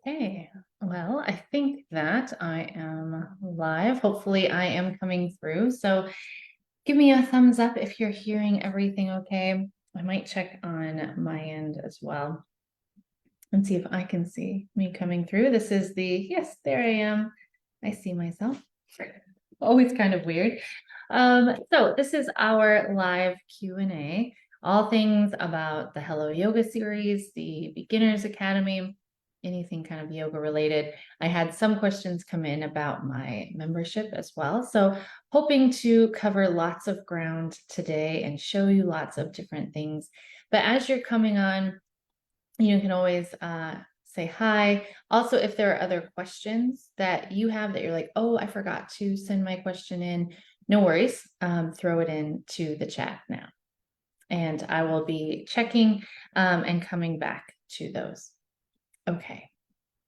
Okay, well, I think that I am live. Hopefully, I am coming through. So, give me a thumbs up if you're hearing everything okay. I might check on my end as well and see if I can see me coming through. This is yes, there I am. I see myself. Always kind of weird. So this is our live Q&A, all things about the Hello Yoga series, the Beginners Academy, anything kind of yoga related. I had some questions come in about my membership as well. So hoping to cover lots of ground today and show you lots of different things. But as you're coming on, you can always say hi. Also, if there are other questions that you have that you're like, oh, I forgot to send my question in, no worries. Throw it in to the chat now. And I will be checking and coming back to those. Okay,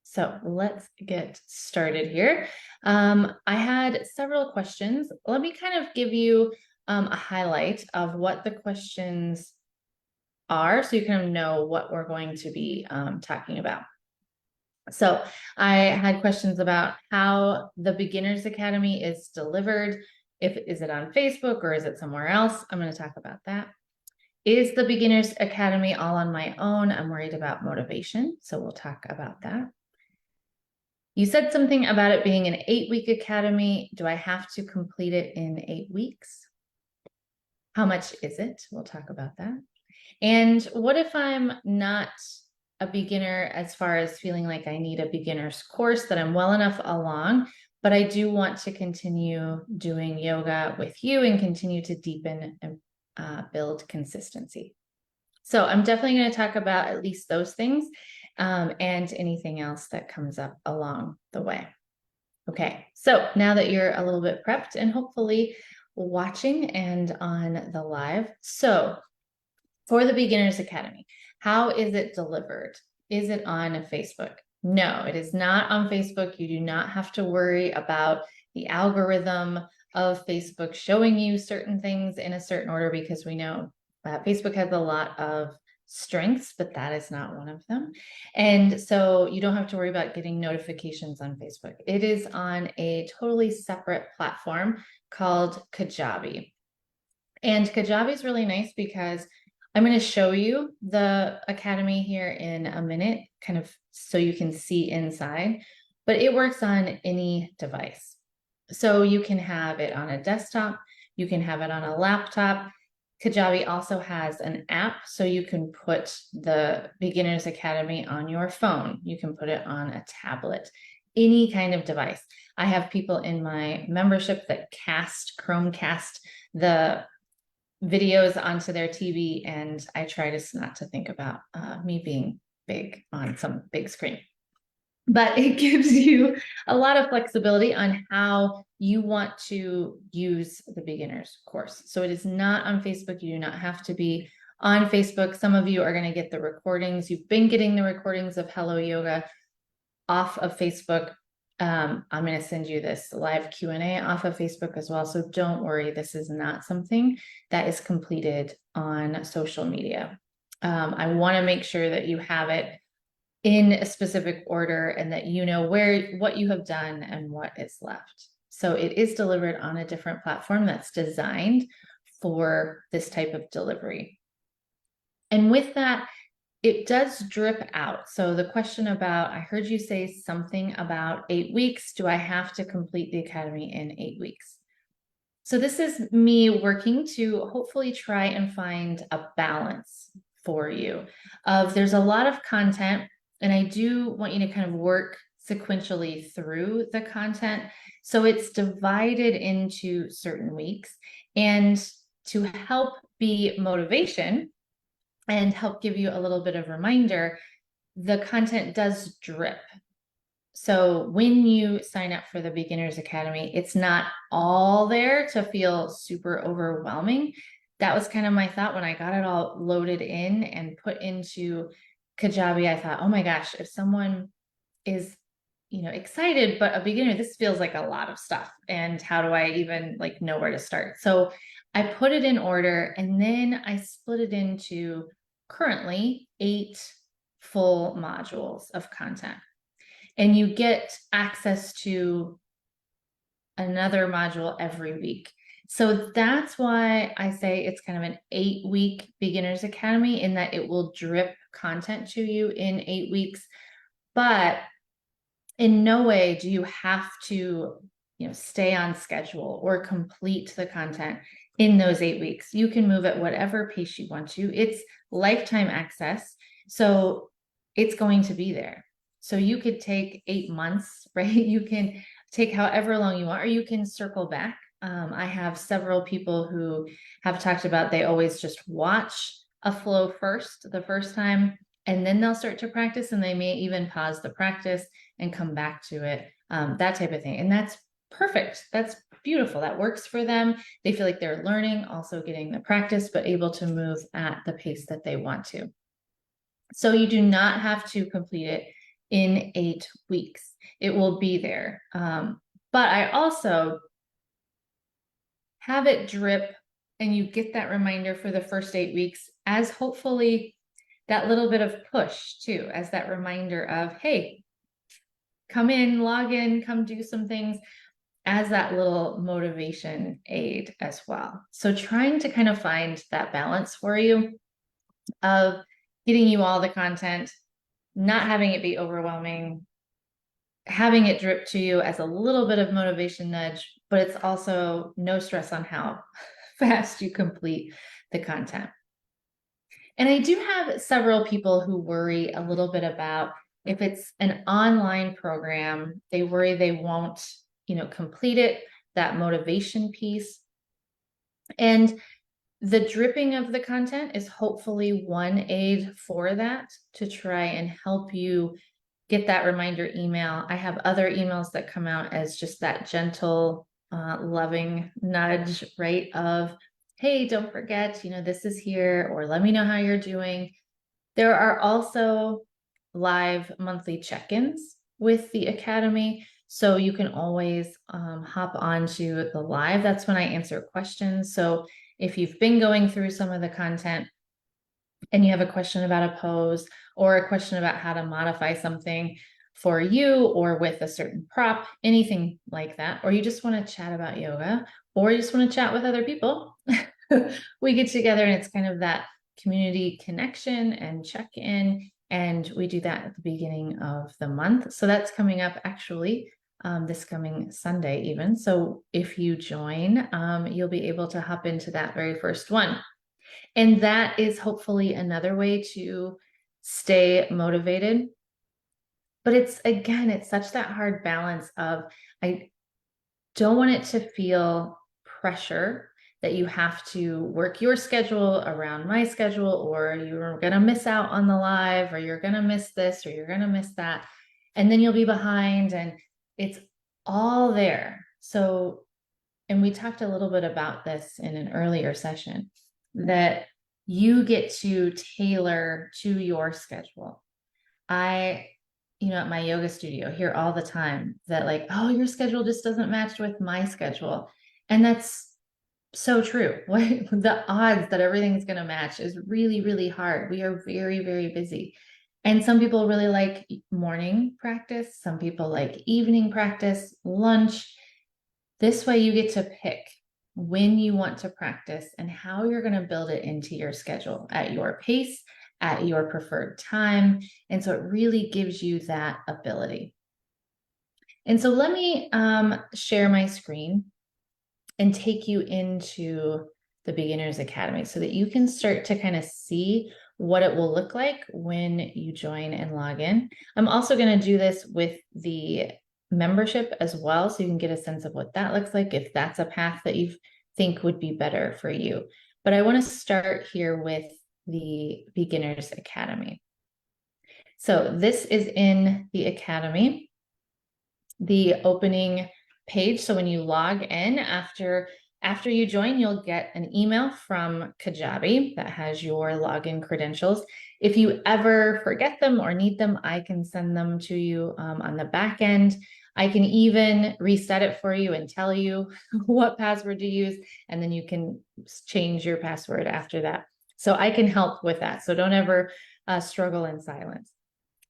so let's get started here. I had several questions. Let me kind of give you a highlight of what the questions are so you kind of know what we're going to be talking about. So I had questions about how the Beginners Academy is delivered. Is it on Facebook or is it somewhere else? I'm going to talk about that. Is the Beginners Academy all on my own? I'm worried about motivation, so we'll talk about that. You said something about it being an 8-week academy. Do I have to complete it in 8 weeks? How much is it? We'll talk about that. And what if I'm not a beginner as far as feeling like I need a beginner's course, that I'm well enough along, but I do want to continue doing yoga with you and continue to deepen and build consistency. So I'm definitely going to talk about at least those things and anything else that comes up along the way. Okay, so now that you're a little bit prepped and hopefully watching and on the live. So for the Beginners Academy, how is it delivered? Is it on Facebook? No, it is not on Facebook. You do not have to worry about the algorithm of Facebook showing you certain things in a certain order, because we know Facebook has a lot of strengths, but that is not one of them. And so you don't have to worry about getting notifications on Facebook. It is on a totally separate platform called Kajabi. And Kajabi is really nice because I'm going to show you the Academy here in a minute, kind of so you can see inside, but it works on any device. So you can have it on a desktop, you can have it on a laptop. Kajabi also has an app, so you can put the Beginners Academy on your phone. You can put it on a tablet, any kind of device. I have people in my membership that Chromecast the videos onto their TV, and I try not to think about me being big on some big screen. But it gives you a lot of flexibility on how you want to use the beginner's course. So it is not on Facebook. You do not have to be on Facebook. Some of you are going to get the recordings. You've been getting the recordings of Hello Yoga off of Facebook. I'm going to send you this live Q&A off of Facebook as well. So don't worry, this is not something that is completed on social media. I want to make sure that you have it in a specific order and that you know what you have done and what is left. So it is delivered on a different platform that's designed for this type of delivery. And with that, it does drip out. So the question about, I heard you say something about 8 weeks. Do I have to complete the academy in 8 weeks? So this is me working to hopefully try and find a balance for you of there's a lot of content, and I do want you to kind of work sequentially through the content. So it's divided into certain weeks, and to help be motivation and help give you a little bit of reminder, the content does drip. So when you sign up for the Beginners Academy, it's not all there to feel super overwhelming. That was kind of my thought when I got it all loaded in and put into Kajabi. I thought, oh my gosh, if someone is, excited, but a beginner, this feels like a lot of stuff. And how do I even know where to start? So I put it in order, and then I split it into currently 8 full modules of content. and you get access to another module every week. So that's why I say it's kind of an 8-week Beginners Academy, in that it will drip content to you in 8 weeks. But in no way do you have to, stay on schedule or complete the content in those 8 weeks. You can move at whatever pace you want to. It's lifetime access. So it's going to be there. So you could take 8 months, right? You can take however long you want, or you can circle back. I have several people who have talked about they always just watch a flow first, the first time, and then they'll start to practice, and they may even pause the practice and come back to it, that type of thing. And that's perfect. That's beautiful. That works for them. They feel like they're learning, also getting the practice, but able to move at the pace that they want to. So you do not have to complete it in 8 weeks. It will be there. But I also have it drip, and you get that reminder for the first 8 weeks as hopefully that little bit of push too, as that reminder of, hey, come in, log in, come do some things, as that little motivation aid as well. So trying to kind of find that balance for you of getting you all the content, not having it be overwhelming, having it drip to you as a little bit of motivation nudge, but it's also no stress on how fast you complete the content. And I do have several people who worry a little bit about, if it's an online program, they worry they won't, complete it, that motivation piece. And the dripping of the content is hopefully one aid for that, to try and help you get that reminder email. I have other emails that come out as just that gentle, loving nudge, right? Of, hey, don't forget, this is here, or let me know how you're doing. There are also live monthly check-ins with the Academy. So you can always hop onto the live. That's when I answer questions. So if you've been going through some of the content and you have a question about a pose, or a question about how to modify something for you or with a certain prop, anything like that, or you just want to chat about yoga, or you just want to chat with other people, we get together, and it's kind of that community connection and check-in. And we do that at the beginning of the month. So that's coming up actually this coming Sunday even. So if you join, you'll be able to hop into that very first one. And that is hopefully another way to stay motivated. But it's such that hard balance of, I don't want it to feel pressure that you have to work your schedule around my schedule, or you're going to miss out on the live, or you're going to miss this, or you're going to miss that. And then you'll be behind, and it's all there. So, and we talked a little bit about this in an earlier session, that you get to tailor to your schedule. I, at my yoga studio, hear all the time that, like, oh, your schedule just doesn't match with my schedule. And that's so true. The odds that everything's going to match is really, really hard. We are very, very busy. And some people really like morning practice. Some people like evening practice, lunch. This way you get to pick when you want to practice and how you're going to build it into your schedule at your pace, at your preferred time. And so it really gives you that ability. And so let me share my screen and take you into the Beginners Academy so that you can start to kind of see what it will look like when you join and log in. I'm also going to do this with the membership as well, so you can get a sense of what that looks like, if that's a path that you think would be better for you. But I want to start here with the Beginners Academy. So this is in the Academy, the opening page. So when you log in, after you join, you'll get an email from Kajabi that has your login credentials. If you ever forget them or need them, I can send them to you on the back end. I can even reset it for you and tell you what password to use, and then you can change your password after that. So I can help with that. So don't ever struggle in silence.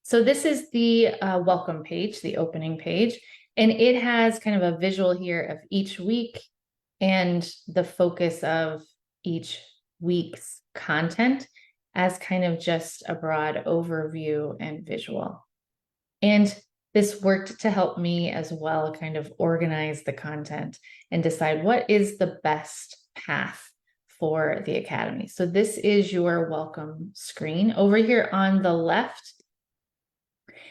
So this is the welcome page, the opening page, and it has kind of a visual here of each week and the focus of each week's content as kind of just a broad overview and visual. And this worked to help me as well kind of organize the content and decide what is the best path for the Academy. So this is your welcome screen. Over here on the left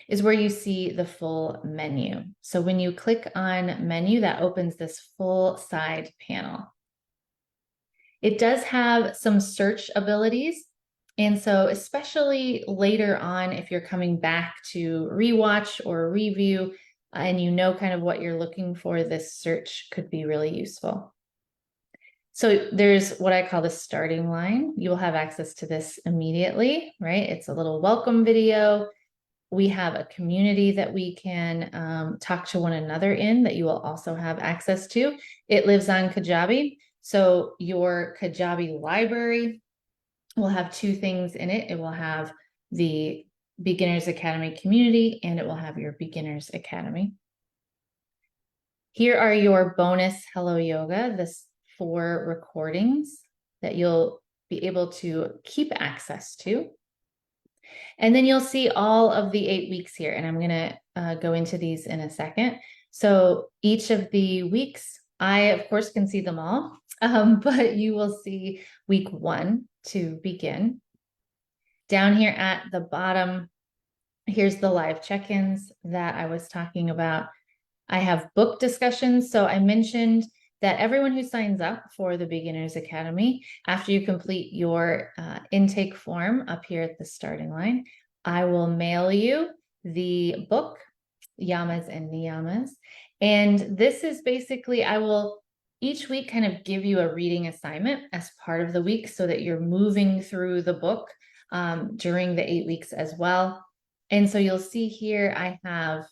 is where you see the full menu. So when you click on menu, that opens this full side panel. It does have some search abilities. And so especially later on, if you're coming back to rewatch or review, and you know kind of what you're looking for, this search could be really useful. So there's what I call the starting line. You'll have access to this immediately, right? It's a little welcome video. We have a community that we can talk to one another in that you will also have access to. It lives on Kajabi. So your Kajabi library will have two things in it. It will have the Beginners Academy community, and it will have your Beginners Academy. Here are your bonus Hello Yoga, this 4 recordings that you'll be able to keep access to. And then you'll see all of the 8 weeks here, and I'm going to go into these in a second. So each of the weeks, I, of course, can see them all, but you will see week 1 to begin. Down here at the bottom, here's the live check-ins that I was talking about. I have book discussions. So I mentioned that everyone who signs up for the Beginners Academy, after you complete your intake form up here at the starting line, I will mail you the book, Yamas and Niyamas. And this is basically, I will each week kind of give you a reading assignment as part of the week so that you're moving through the book during the 8 weeks as well. And so you'll see here, I have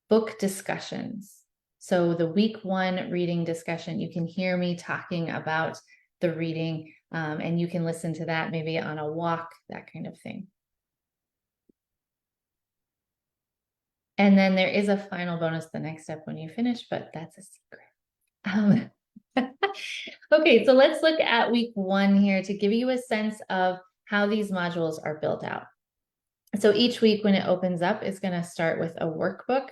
book discussions. So the week 1 reading discussion, you can hear me talking about the reading, and you can listen to that maybe on a walk, that kind of thing. And then there is a final bonus the next step when you finish, but that's a secret. Okay, so let's look at week 1 here to give you a sense of how these modules are built out. So each week when it opens up, it's going to start with a workbook.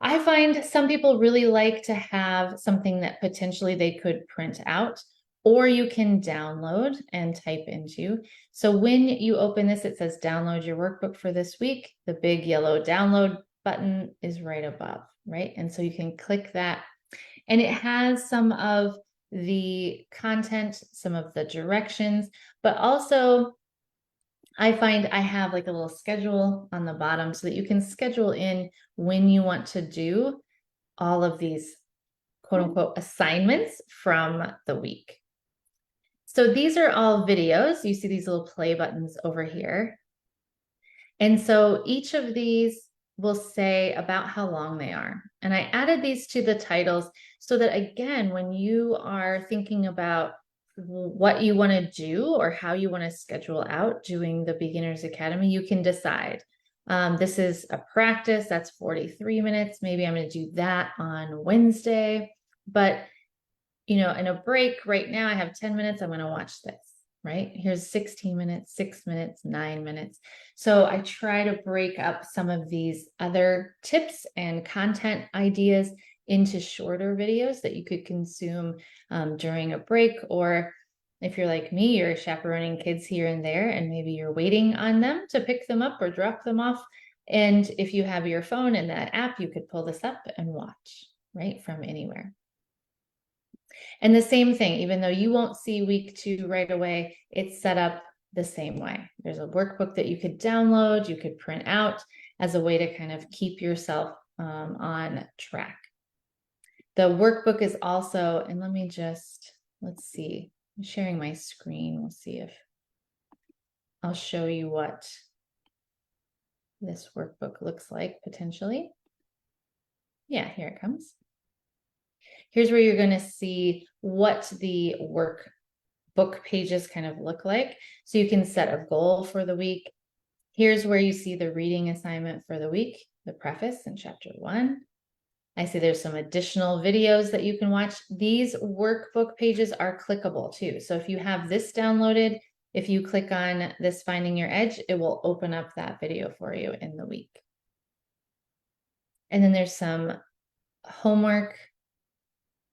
I find some people really like to have something that potentially they could print out, or you can download and type into. So when you open this, it says download your workbook for this week. The big yellow download button is right above, right? And so you can click that, and it has some of the content, some of the directions, but also I find I have like a little schedule on the bottom so that you can schedule in when you want to do all of these quote unquote assignments from the week. So these are all videos. You see these little play buttons over here. And so each of these will say about how long they are. And I added these to the titles so that, again, when you are thinking about what you want to do or how you want to schedule out doing the Beginners Academy, you can decide. This is a practice, that's 43 minutes. Maybe I'm going to do that on Wednesday. But, you know, in a break right now, I have 10 minutes, I'm going to watch this, right? Here's 16 minutes, 6 minutes, 9 minutes. So I try to break up some of these other tips and content ideas into shorter videos that you could consume during a break, or if you're like me, you're chaperoning kids here and there, and maybe you're waiting on them to pick them up or drop them off. And if you have your phone and that app, you could pull this up and watch, right, from anywhere. And the same thing, even though you won't see week 2 right away, it's set up the same way. There's a workbook that you could download, you could print out as a way to kind of keep yourself on track. The workbook is also, and let me just, let's see, I'm sharing my screen. We'll see if I'll show you what this workbook looks like potentially. Yeah, here it comes. Here's where you're going to see what the workbook pages kind of look like. So you can set a goal for the week. Here's where you see the reading assignment for the week, the preface in chapter 1. I see there's some additional videos that you can watch. These workbook pages are clickable too. So if you have this downloaded, if you click on this Finding Your Edge, it will open up that video for you in the week. And then there's some homework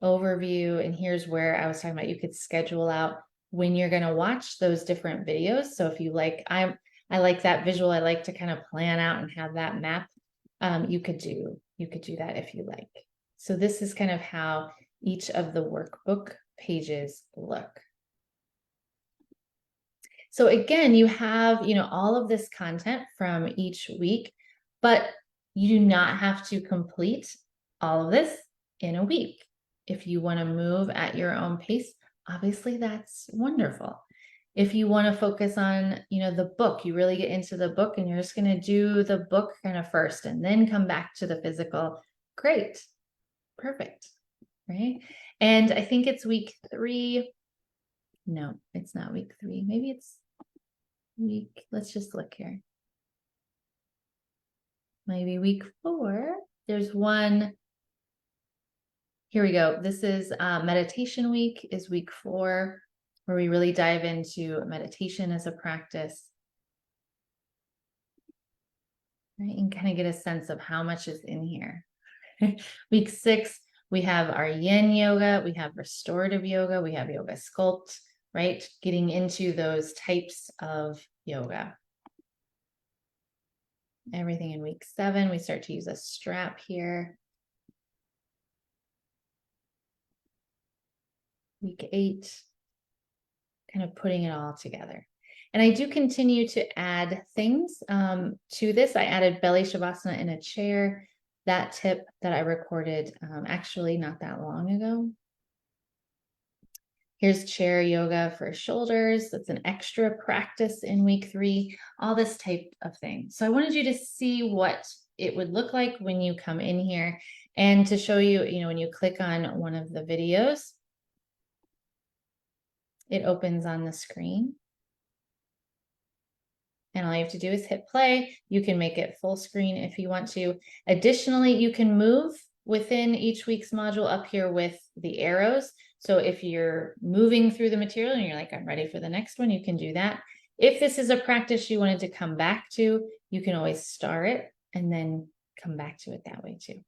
overview. And here's where I was talking about you could schedule out when you're going to watch those different videos. So if you like, I like that visual. I like to kind of plan out and have that map. You could do that if you like. So this is kind of how each of the workbook pages look. So again, you have, all of this content from each week, but you do not have to complete all of this in a week. If you want to move at your own pace, obviously that's wonderful. If you want to focus on, the book, you really get into the book and you're just going to do the book kind of first and then come back to the physical. Great. Perfect. Right. And I think it's week 3. No, it's not week 3. Maybe it's let's just look here. Maybe week 4. There's one. Here we go. This is meditation week is week 4, where we really dive into meditation as a practice. Right? And kind of get a sense of how much is in here. Week 6, we have our yin yoga, we have restorative yoga, we have yoga sculpt, right? Getting into those types of yoga. Everything in week 7, we start to use a strap here. Week 8, kind of putting it all together. And I do continue to add things to this. I added belly shavasana in a chair, that tip that I recorded actually not that long ago. Here's chair yoga for shoulders. That's an extra practice in week 3, all this type of thing. So I wanted you to see what it would look like when you come in here and to show you, when you click on one of the videos, it opens on the screen. And all you have to do is hit play. You can make it full screen if you want to. Additionally, you can move within each week's module up here with the arrows. So if you're moving through the material and you're like, I'm ready for the next one, you can do that. If this is a practice you wanted to come back to, you can always star it and then come back to it that way too.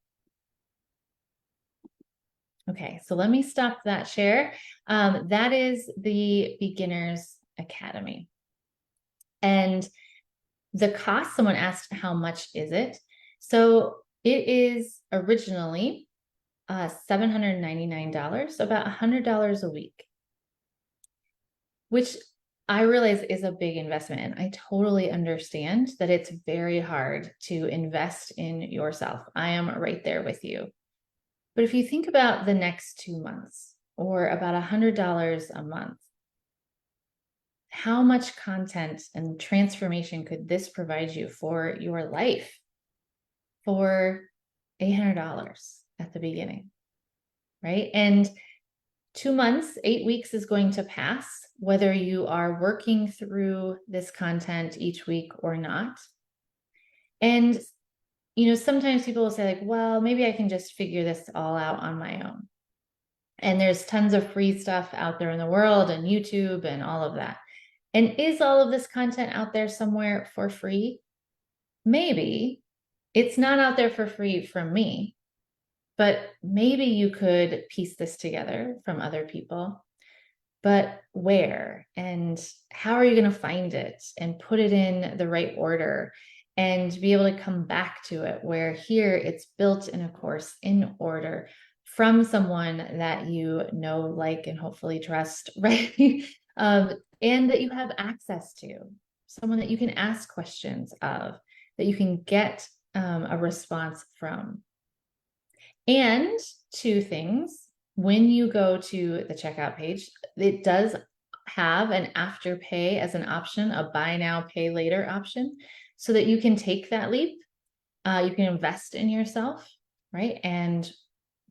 Okay, so let me stop that share. That is the Beginners Academy. And the cost, someone asked, how much is it? So it is originally $799, about $100 a week, which I realize is a big investment. And I totally understand that it's very hard to invest in yourself. I am right there with you. But if you think about the next 2 months or about $100 a month, how much content and transformation could this provide you for your life for $800 at the beginning, right? And 2 months, 8 weeks is going to pass, whether you are working through this content each week or not. And, sometimes people will say like, well, maybe I can just figure this all out on my own. And there's tons of free stuff out there in the world and YouTube and all of that. And is all of this content out there somewhere for free? Maybe. It's not out there for free from me, but maybe you could piece this together from other people. But where and how are you going to find it and put it in the right order and be able to come back to it, where here it's built in a course in order from someone that you know, like, and hopefully trust, right? And that you have access to, someone that you can ask questions of, that you can get a response from. And 2 things, when you go to the checkout page, it does have an Afterpay as an option, a buy now, pay later option, so that you can take that leap. You can invest in yourself, right? And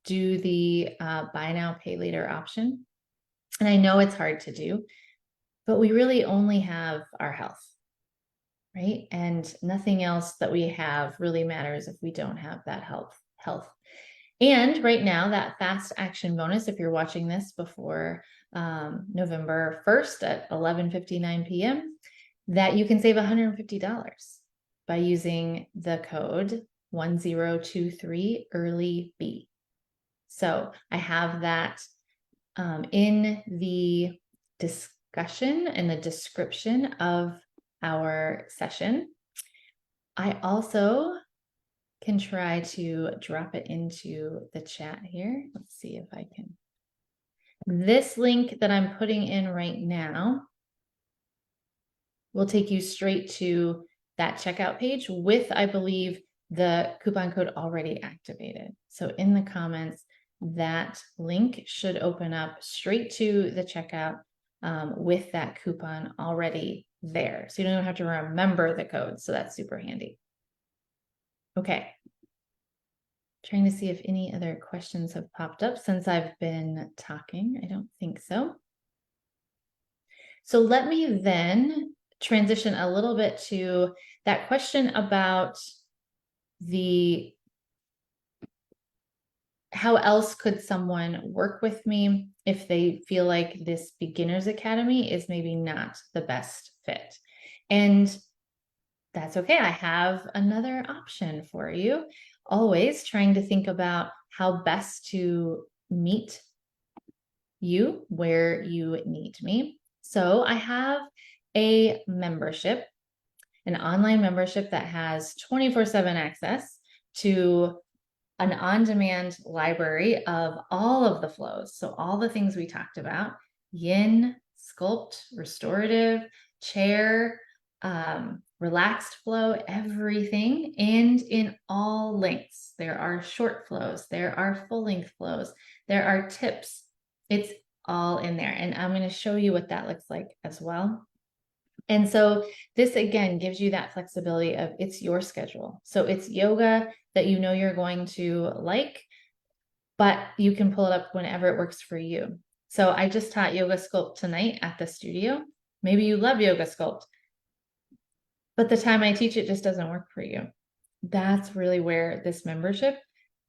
do the buy now, pay later option. And I know it's hard to do, but we really only have our health. right? And nothing else that we have really matters if we don't have that health. And right now, that fast action bonus, if you're watching this before November 1st at 11:59 p.m., that you can save $150 by using the code 1023 early B. So I have that in the discussion and the description of our session. I also can try to drop it into the chat here. Let's see if I can. This link that I'm putting in right now will take you straight to that checkout page with, I believe, the coupon code already activated. So in the comments, that link should open up straight to the checkout with that coupon already there. So you don't even have to remember the code. So that's super handy. Okay. Trying to see if any other questions have popped up since I've been talking. I don't think so. So let me then transition a little bit to that question about how else could someone work with me if they feel like this beginner's academy is maybe not the best fit? And that's okay. I have another option for you. Always trying to think about how best to meet you where you need me. So I have a membership, an online membership that has 24/7 access to an on-demand library of all of the flows. So all the things we talked about, yin, sculpt, restorative, chair, relaxed flow, everything, and in all lengths. There are short flows, there are full-length flows, there are tips. It's all in there. And I'm going to show you what that looks like as well. And so this again gives you that flexibility of it's your schedule. So it's yoga that you know you're going to like, but you can pull it up whenever it works for you. So I just taught yoga sculpt tonight at the studio. Maybe you love yoga sculpt, but the time I teach it just doesn't work for you. That's really where this membership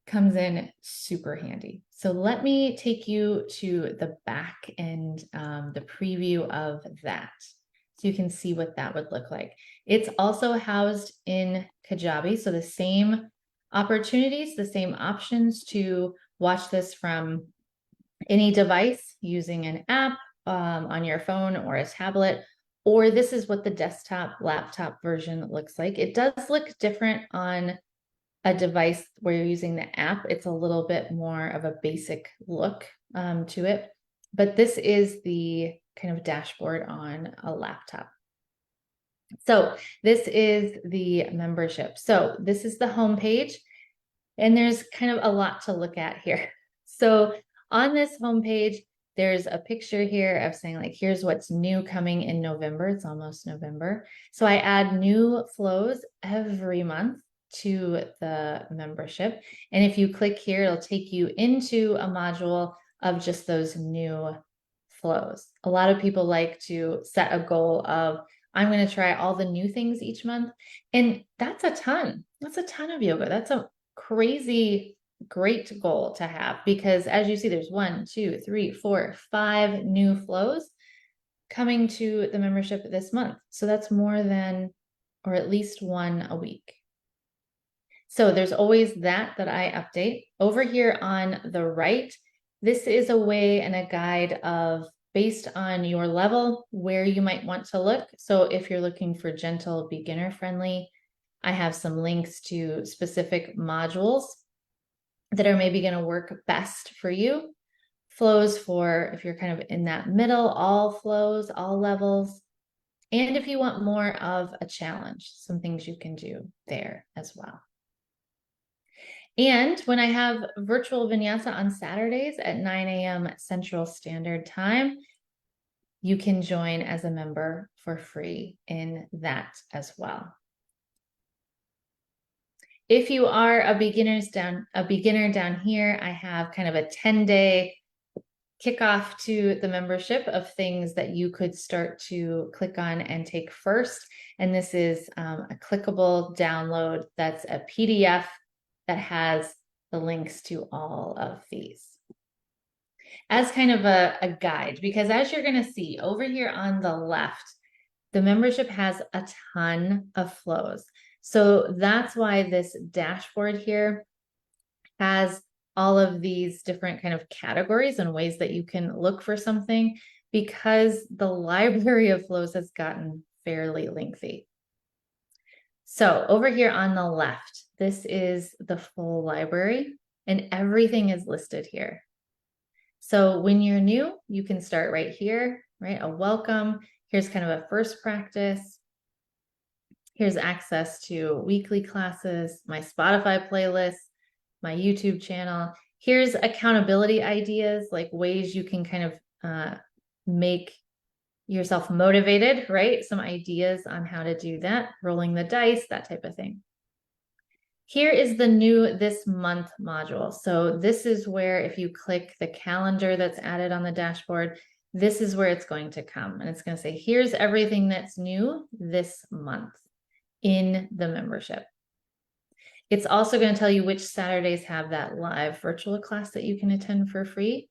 comes in super handy. So let me take you to the back and the preview of that. So you can see what that would look like. It's also housed in Kajabi. So the same opportunities, the same options to watch this from any device using an app on your phone or a tablet, or this is what the desktop laptop version looks like. It does look different on a device where you're using the app. It's a little bit more of a basic look to it, but this is the kind of dashboard on a laptop. So this is the membership. So this is the home page, and there's kind of a lot to look at here. So on this homepage, there's a picture here of saying like, here's what's new coming in November. It's almost November. So I add new flows every month to the membership. And if you click here, it'll take you into a module of just those new flows. A lot of people like to set a goal of, I'm going to try all the new things each month. And that's a ton. That's a ton of yoga. That's a crazy great goal to have, because as you see, there's 1, 2, 3, 4, 5 new flows coming to the membership this month. So that's more than, or at least one a week. So there's always that I update. Over here on the right, this is a way and a guide of, based on your level, where you might want to look. So if you're looking for gentle, beginner friendly, I have some links to specific modules that are maybe going to work best for you. Flows for if you're kind of in that middle, all flows, all levels. And if you want more of a challenge, some things you can do there as well. And when I have virtual vinyasa on Saturdays at 9 a.m. Central Standard Time, you can join as a member for free in that as well. If you are a beginner down here, I have kind of a 10-day kickoff to the membership of things that you could start to click on and take first. And this is a clickable download that's a PDF that has the links to all of these as kind of a guide, because as you're going to see over here on the left, the membership has a ton of flows. So that's why this dashboard here has all of these different kind of categories and ways that you can look for something, because the library of flows has gotten fairly lengthy. So over here on the left, this is the full library and everything is listed here. So when you're new, you can start right here, right? A welcome. Here's kind of a first practice. Here's access to weekly classes, my Spotify playlist, my YouTube channel. Here's accountability ideas, like ways you can kind of make yourself motivated, right? Some ideas on how to do that, rolling the dice, that type of thing. Here is the new this month module. So this is where if you click the calendar that's added on the dashboard, this is where it's going to come. And it's going to say, here's everything that's new this month in the membership. It's also going to tell you which Saturdays have that live virtual class that you can attend for free.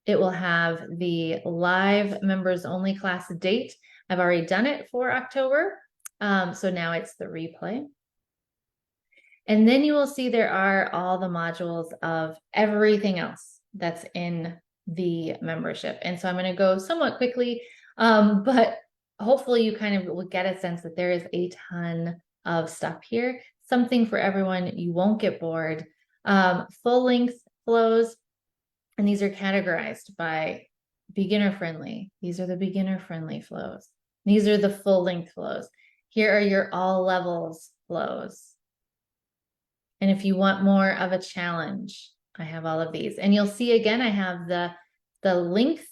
It will have the live members only class date. I've already done it for October. So now it's the replay. And then you will see there are all the modules of everything else that's in the membership. And so I'm going to go somewhat quickly, but hopefully you kind of will get a sense that there is a ton of stuff here, something for everyone. You won't get bored. Full length flows, and these are categorized by beginner friendly. These are the beginner friendly flows. These are the full length flows. Here are your all levels flows. And if you want more of a challenge, I have all of these. And you'll see again, I have the length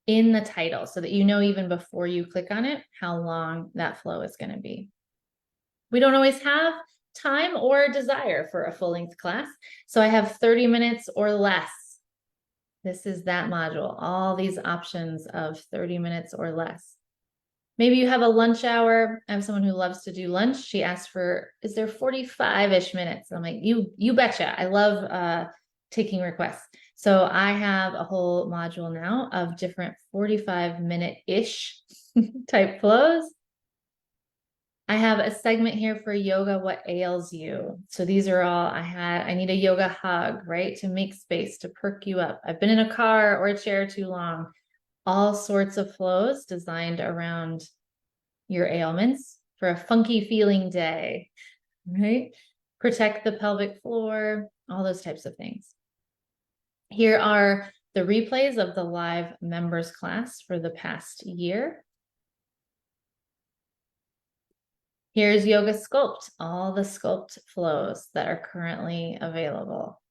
in the title so that you know even before you click on it, how long that flow is going to be. We don't always have time or desire for a full length class. So I have 30 minutes or less. This is that module, all these options of 30 minutes or less. Maybe you have a lunch hour. I have someone who loves to do lunch. She asked for, is there 45-ish minutes? I'm like, you betcha. I love taking requests. So I have a whole module now of different 45-minute-ish type flows. I have a segment here for yoga, what ails you. So these are all I need a yoga hug, right? To make space, to perk you up. I've been in a car or a chair too long. All sorts of flows designed around your ailments for a funky feeling day, right? Protect the pelvic floor, all those types of things. Here are the replays of the live members class for the past year. Here's Yoga Sculpt, all the sculpt flows that are currently available.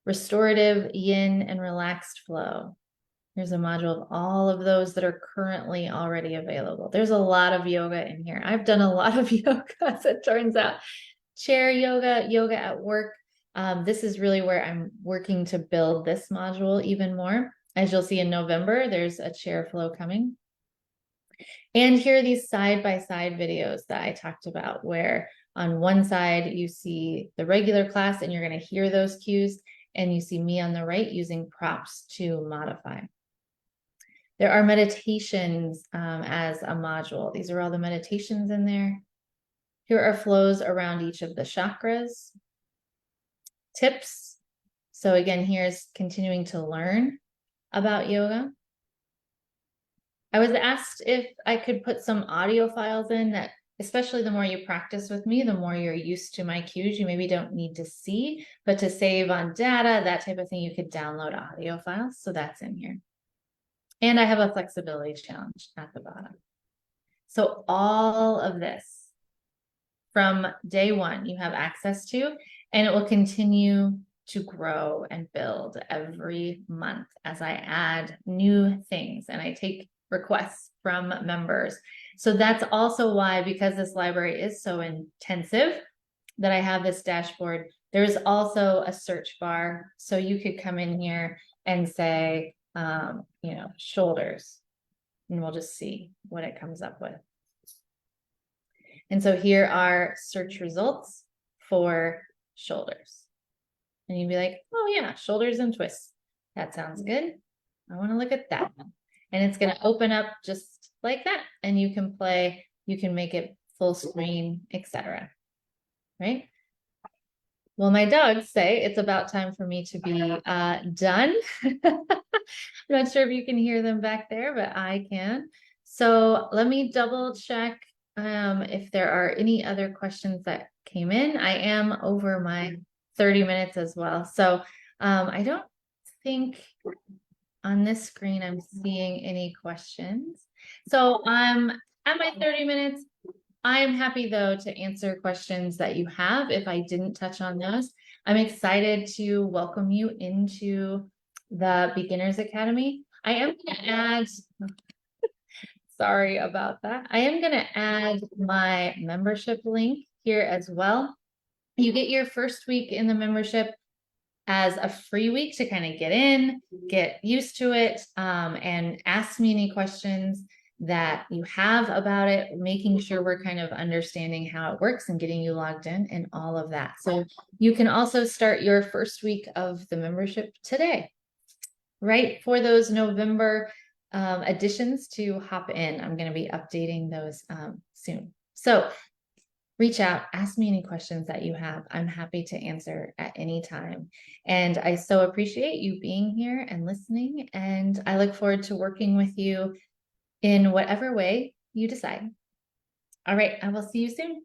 Restorative yin and relaxed flow. There's a module of all of those that are currently already available. There's a lot of yoga in here. I've done a lot of yoga, as it turns out. Chair yoga, yoga at work. This is really where I'm working to build this module even more. As you'll see in November, there's a chair flow coming. And here are these side-by-side videos that I talked about, where on one side you see the regular class and you're going to hear those cues, and you see me on the right using props to modify. There are meditations as a module. These are all the meditations in there. Here are flows around each of the chakras. Tips. So again, here's continuing to learn about yoga. I was asked if I could put some audio files in that, especially the more you practice with me, the more you're used to my cues, you maybe don't need to see, but to save on data, that type of thing, you could download audio files. So that's in here. And I have a flexibility challenge at the bottom. So all of this from day one, you have access to, and it will continue to grow and build every month as I add new things and I take requests from members. So that's also why, because this library is so intensive, that I have this dashboard There's also a search bar, so you could come in here and say, shoulders, and we'll just see what it comes up with. And so here are search results for shoulders. And you'd be like, oh yeah, shoulders and twists. That sounds good. I want to look at that. And it's going to open up just like that. And you can play, you can make it full screen, etc. Right? Well, my dogs say it's about time for me to be done. I'm not sure if you can hear them back there, but I can. So let me double check if there are any other questions that came in. I am over my 30 minutes as well. So I don't think on this screen I'm seeing any questions. So I'm at my 30 minutes. I'm happy though to answer questions that you have if I didn't touch on those. I'm excited to welcome you into the Beginners Academy. I am going to add, sorry about that. I am going to add my membership link here as well. You get your first week in the membership as a free week to kind of get in, get used to it, and ask me any questions that you have about it, making sure we're kind of understanding how it works and getting you logged in and all of that. So you can also start your first week of the membership today, right? For those November additions to hop in, I'm going to be updating those soon. So reach out, ask me any questions that you have. I'm happy to answer at any time. And I so appreciate you being here and listening. And I look forward to working with you in whatever way you decide. All right, I will see you soon.